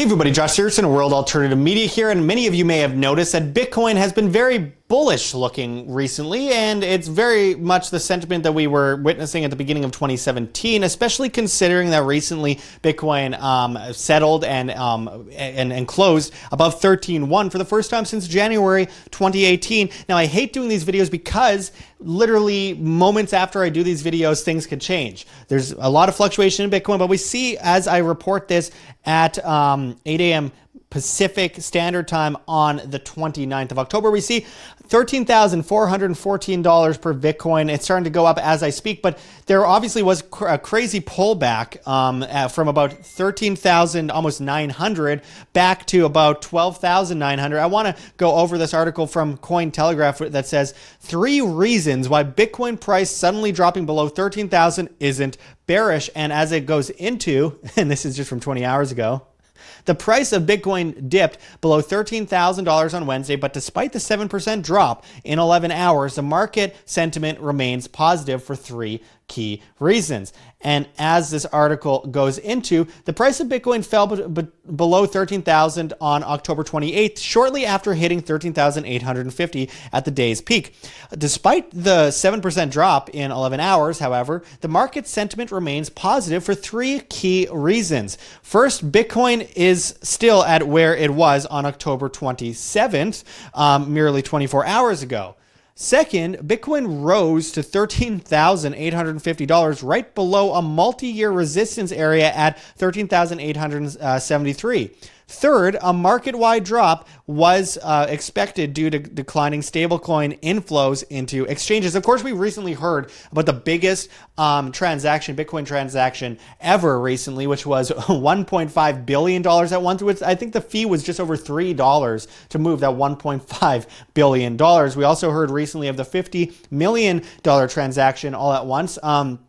Hey everybody, Josh Sigurdson, World Alternative Media here, and many of you may have noticed that Bitcoin has been very bullish looking recently, and it's very much the sentiment that we were witnessing at the beginning of 2017, especially considering that recently Bitcoin settled and closed above 13.1 for the first time since January 2018. Now, I hate doing these videos because literally moments after I do these videos, things could change. There's a lot of fluctuation in Bitcoin, but we see as I report this at 8 a.m. Pacific Standard Time on the 29th of October, we see $13,414 per Bitcoin. It's starting to go up as I speak, but there obviously was a crazy pullback from about 13,000, almost 900, back to about 12,900. I want to go over this article from Cointelegraph that says 3 reasons why Bitcoin price suddenly dropping below 13,000 isn't bearish. And as it goes into, and this is just from 20 hours ago, the price of Bitcoin dipped below $13,000 on Wednesday, but despite the 7% drop in 11 hours, the market sentiment remains positive for 3 key reasons. And as this article goes into, the price of Bitcoin fell below 13,000 on October 28th, shortly after hitting 13,850 at the day's peak. Despite the 7% drop in 11 hours, however, the market sentiment remains positive for 3 key reasons. First, Bitcoin is still at where it was on October 27th, merely 24 hours ago. Second, Bitcoin rose to $13,850, right below a multi-year resistance area at $13,873. Third, a market-wide drop was expected due to declining stablecoin inflows into exchanges. Of course, we recently heard about the biggest Bitcoin transaction ever recently, which was $1.5 billion at once. I think the fee was just over $3 to move that $1.5 billion. We also heard recently of the $50 million transaction all at once. And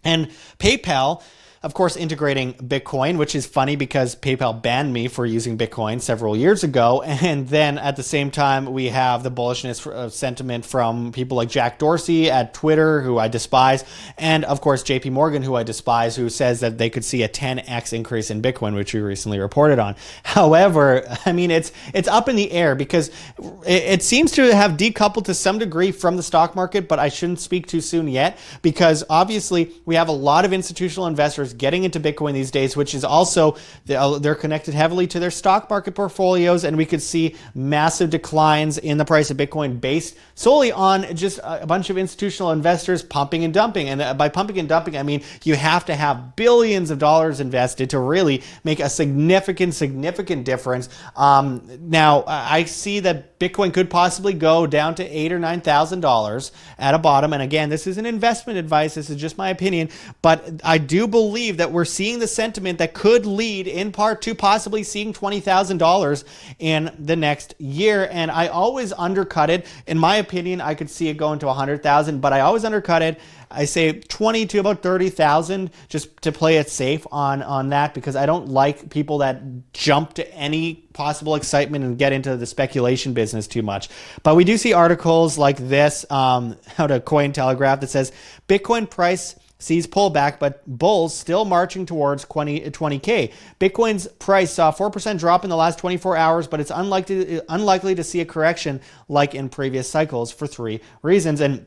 PayPal, of course, integrating Bitcoin, which is funny because PayPal banned me for using Bitcoin several years ago. And then at the same time, we have the bullishness sentiment from people like Jack Dorsey at Twitter, who I despise, and of course, JP Morgan, who I despise, who says that they could see a 10x increase in Bitcoin, which we recently reported on. However, I mean, it's up in the air because it seems to have decoupled to some degree from the stock market, but I shouldn't speak too soon yet because obviously we have a lot of institutional investors getting into Bitcoin these days, which is also, they're connected heavily to their stock market portfolios, and we could see massive declines in the price of Bitcoin based solely on just a bunch of institutional investors pumping and dumping. And by pumping and dumping, I mean you have to have billions of dollars invested to really make a significant difference. Now, I see that Bitcoin could possibly go down to $8,000 or $9,000 at a bottom. And again, this isn't investment advice. This is just my opinion. But I do believe that we're seeing the sentiment that could lead in part to possibly seeing $20,000 in the next year. And I always undercut it. In my opinion, I could see it going to 100,000, but I always undercut it. I say 20 to about 30,000 just to play it safe on that, because I don't like people that jump to any possible excitement and get into the speculation business too much. But we do see articles like this out of Cointelegraph that says Bitcoin price sees pullback, but bulls still marching towards 20K. Bitcoin's price saw a 4% drop in the last 24 hours, but it's unlikely to see a correction like in previous cycles for 3 reasons. And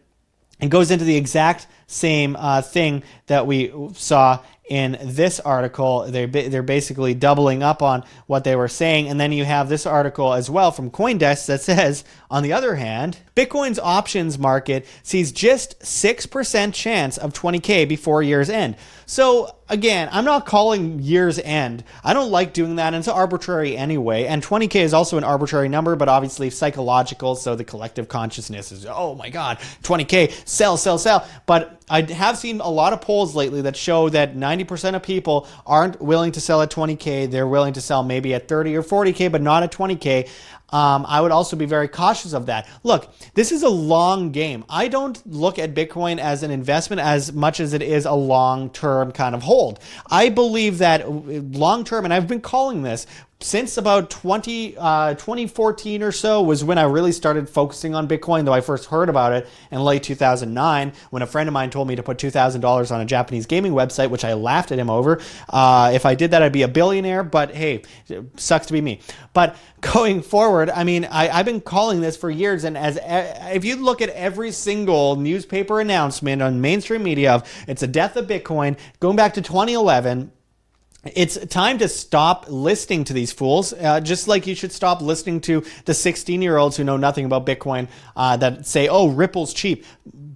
it goes into the exact same thing that we saw in this article. They're basically doubling up on what they were saying. And then you have this article as well from CoinDesk that says, on the other hand, Bitcoin's options market sees just 6% chance of 20K before year's end. So again, I'm not calling year's end. I don't like doing that, and it's arbitrary anyway. And 20K is also an arbitrary number, but obviously psychological. So the collective consciousness is, oh my God, 20K, sell, sell, sell. But I have seen a lot of polls lately that show that 90% of people aren't willing to sell at 20K. They're willing to sell maybe at 30 or 40K, but not at 20K. I would also be very cautious of that. Look, this is a long game. I don't look at Bitcoin as an investment as much as it is a long-term kind of hold. I believe that long-term, and I've been calling this, since about 2014 or so was when I really started focusing on Bitcoin, though I first heard about it in late 2009 when a friend of mine told me to put $2,000 on a Japanese gaming website, which I laughed at him over. If I did that, I'd be a billionaire, but hey, it sucks to be me. But going forward, I mean, I've been calling this for years, and if you look at every single newspaper announcement on mainstream media of it's a death of Bitcoin, going back to 2011, it's time to stop listening to these fools, just like you should stop listening to the 16-year-olds who know nothing about Bitcoin that say, oh, Ripple's cheap.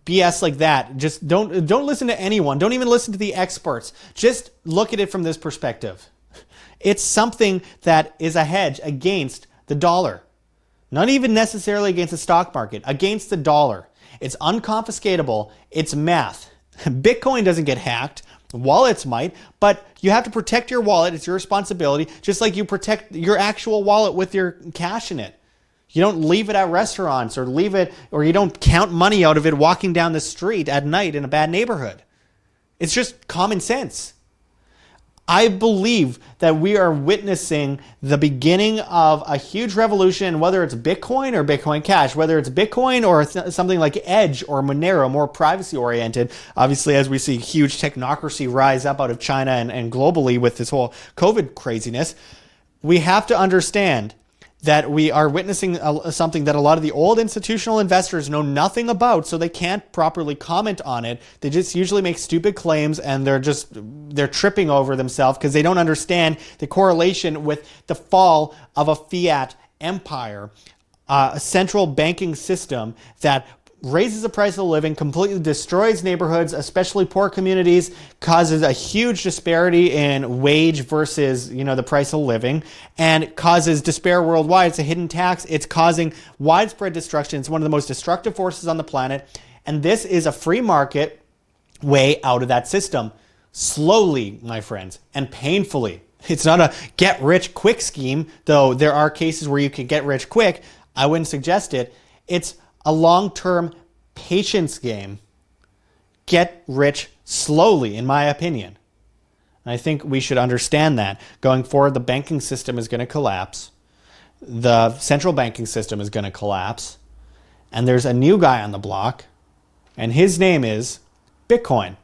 BS like that. Just don't listen to anyone. Don't even listen to the experts. Just look at it from this perspective. It's something that is a hedge against the dollar. Not even necessarily against the stock market, against the dollar. It's unconfiscatable. It's math. Bitcoin doesn't get hacked. Wallets might, but you have to protect your wallet. It's your responsibility, just like you protect your actual wallet with your cash in it. You don't leave it at restaurants or you don't count money out of it walking down the street at night in a bad neighborhood. It's just common sense. I believe that we are witnessing the beginning of a huge revolution, whether it's Bitcoin or Bitcoin Cash, whether it's Bitcoin or something like Edge or Monero, more privacy-oriented. Obviously, as we see huge technocracy rise up out of China and globally with this whole COVID craziness, we have to understand that we are witnessing something that a lot of the old institutional investors know nothing about, so they can't properly comment on it. They just usually make stupid claims, and they're tripping over themselves because they don't understand the correlation with the fall of a fiat empire, a central banking system that raises the price of living, completely destroys neighborhoods, especially poor communities, causes a huge disparity in wage versus, the price of living, and causes despair worldwide. It's a hidden tax. It's causing widespread destruction. It's one of the most destructive forces on the planet. And this is a free market way out of that system. Slowly, my friends, and painfully. It's not a get-rich-quick scheme, though there are cases where you can get rich quick. I wouldn't suggest it. It's a long-term patience game. Get rich slowly, in my opinion. And I think we should understand that. Going forward, the banking system is going to collapse. The central banking system is going to collapse. And there's a new guy on the block, and his name is Bitcoin.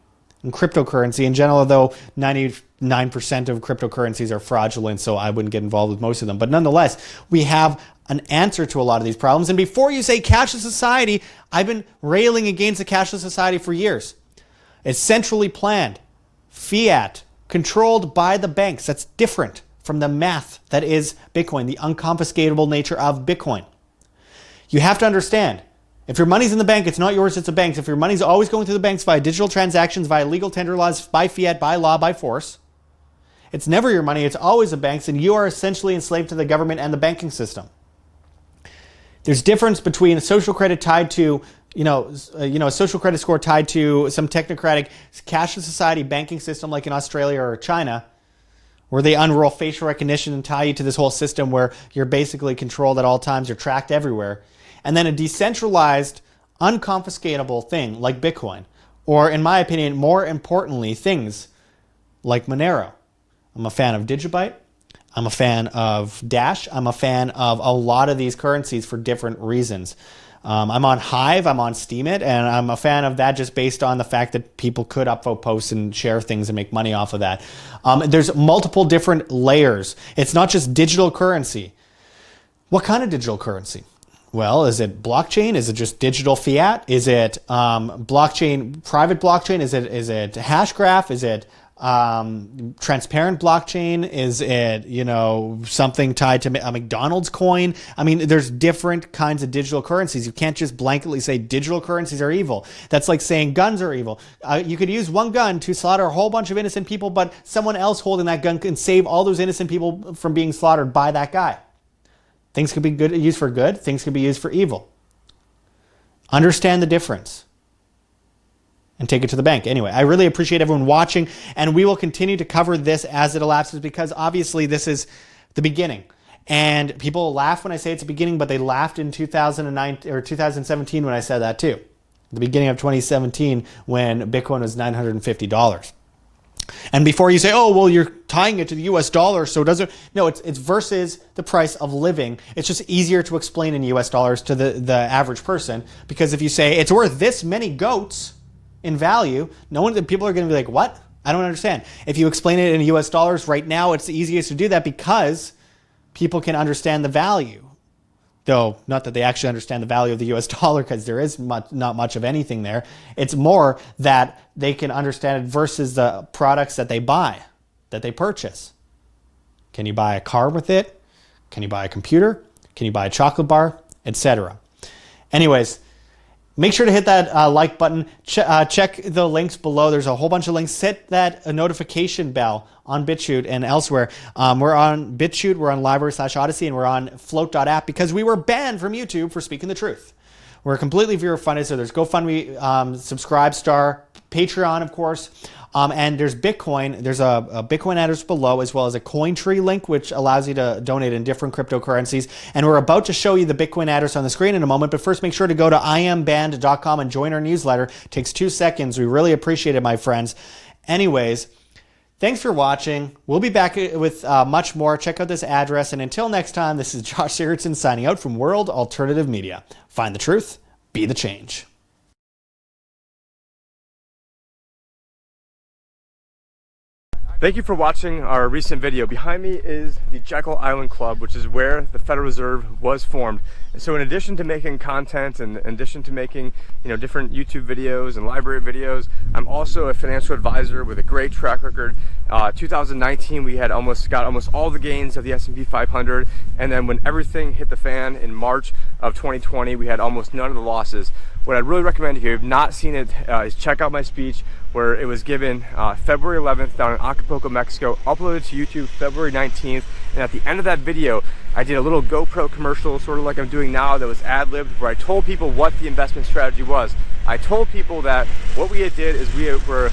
And cryptocurrency in general, though 99% of cryptocurrencies are fraudulent, so I wouldn't get involved with most of them. But nonetheless, we have an answer to a lot of these problems. And before you say cashless society, I've been railing against the cashless society for years. It's centrally planned, fiat, controlled by the banks. That's different from the math that is Bitcoin, the unconfiscatable nature of Bitcoin. You have to understand, if your money's in the bank, it's not yours, it's a bank's. If your money's always going through the banks via digital transactions, via legal tender laws, by fiat, by law, by force, it's never your money, it's always the bank's, and you are essentially enslaved to the government and the banking system. There's difference between a social credit tied to, a social credit score tied to some technocratic cashless society banking system like in Australia or China, where they unroll facial recognition and tie you to this whole system where you're basically controlled at all times, you're tracked everywhere. And then a decentralized, unconfiscatable thing like Bitcoin, or in my opinion, more importantly, things like Monero. I'm a fan of Digibyte. I'm a fan of Dash. I'm a fan of a lot of these currencies for different reasons. I'm on Hive, I'm on STEEMIT, and I'm a fan of that just based on the fact that people could upvote posts and share things and make money off of that. There's multiple different layers. It's not just digital currency. What kind of digital currency? Well, is it blockchain? Is it just digital fiat? Is it blockchain, private blockchain? Is it hash graph? Is it transparent blockchain? Is it, something tied to a McDonald's coin? I mean, there's different kinds of digital currencies. You can't just blanketly say digital currencies are evil. That's like saying guns are evil. You could use one gun to slaughter a whole bunch of innocent people, but someone else holding that gun can save all those innocent people from being slaughtered by that guy. Things could be used for good. Things could be used for evil. Understand the difference and take it to the bank. Anyway, I really appreciate everyone watching, and we will continue to cover this as it elapses because obviously this is the beginning. And people laugh when I say it's the beginning, but they laughed in 2009 or 2017 when I said that too. The beginning of 2017 when Bitcoin was $950. And before you say, oh, well, you're tying it to the US dollar so it doesn't. No, it's versus the price of living. It's just easier to explain in US dollars to the average person, because if you say it's worth this many goats in value, people are going to be like, what? I don't understand. If you explain it in US dollars right now, it's the easiest to do that because people can understand the value. Though, not that they actually understand the value of the US dollar, because there is not much of anything there. It's more that they can understand it versus the products that they buy, that they purchase. Can you buy a car with it? Can you buy a computer? Can you buy a chocolate bar? Etc. Anyways, make sure to hit that like button. Check the links below. There's a whole bunch of links. Set that notification bell on BitChute and elsewhere. We're on BitChute, we're on LBRY/Odysee, and we're on Flote.app because we were banned from YouTube for speaking the truth. We're completely viewer funded, so there's GoFundMe, Subscribe Star, Patreon, of course, and there's Bitcoin. There's a Bitcoin address below, as well as a CoinTree link, which allows you to donate in different cryptocurrencies. And we're about to show you the Bitcoin address on the screen in a moment, but first make sure to go to iamband.com and join our newsletter. It takes 2 seconds. We really appreciate it, my friends. Anyways, thanks for watching. We'll be back with much more. Check out this address. And until next time, this is Josh Sigurdson signing out from World Alternative Media. Find the truth, be the change. Thank you for watching our recent video. Behind me is the Jekyll Island Club, which is where the Federal Reserve was formed. And so in addition to making content and in addition to making different YouTube videos and library videos, I'm also a financial advisor with a great track record. 2019 we had almost all the gains of the S&P 500, and then when everything hit the fan in March of 2020, we had almost none of the losses. What I'd really recommend, if you have not seen it, is check out my speech where it was given February 11th down in Acapulco, Mexico, uploaded to YouTube February 19th, and at the end of that video I did a little GoPro commercial, sort of like I'm doing now, that was ad-libbed, where I told people what the investment strategy was. I told people that what we did is we were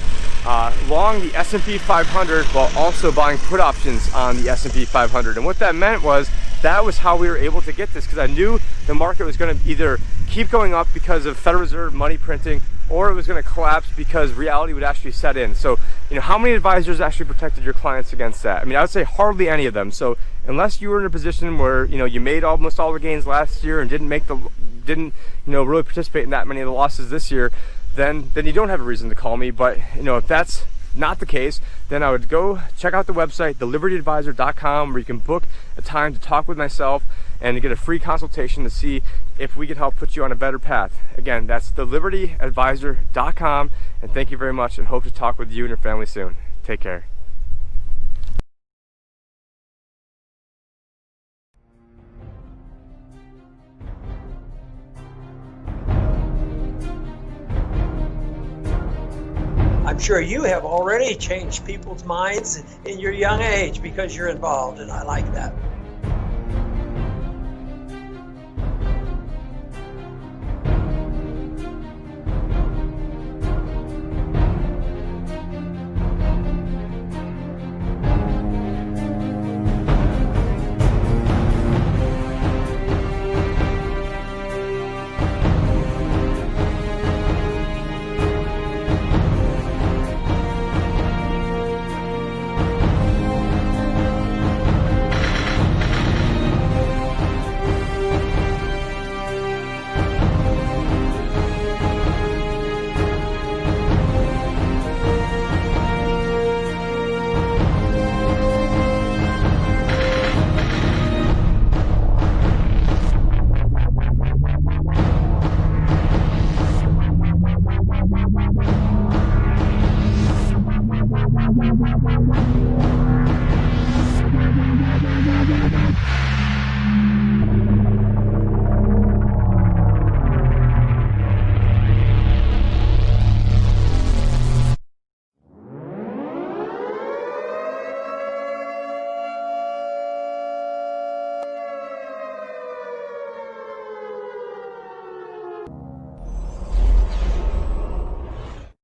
long the S&P 500 while also buying put options on the S&P 500, and what that meant was that was how we were able to get this, because I knew the market was going to either keep going up because of Federal Reserve money printing, or it was going to collapse because reality would actually set in. So, how many advisors actually protected your clients against that? I mean, I would say hardly any of them. So, unless you were in a position where you made almost all the gains last year and didn't really participate in that many of the losses this year, then you don't have a reason to call me. But if that's not the case, then I would go check out the website, thelibertyadvisor.com, where you can book a time to talk with myself and to get a free consultation to see if we can help put you on a better path. Again, that's thelibertyadvisor.com, and thank you very much, and hope to talk with you and your family soon. Take care. I'm sure you have already changed people's minds in your young age because you're involved, and I like that.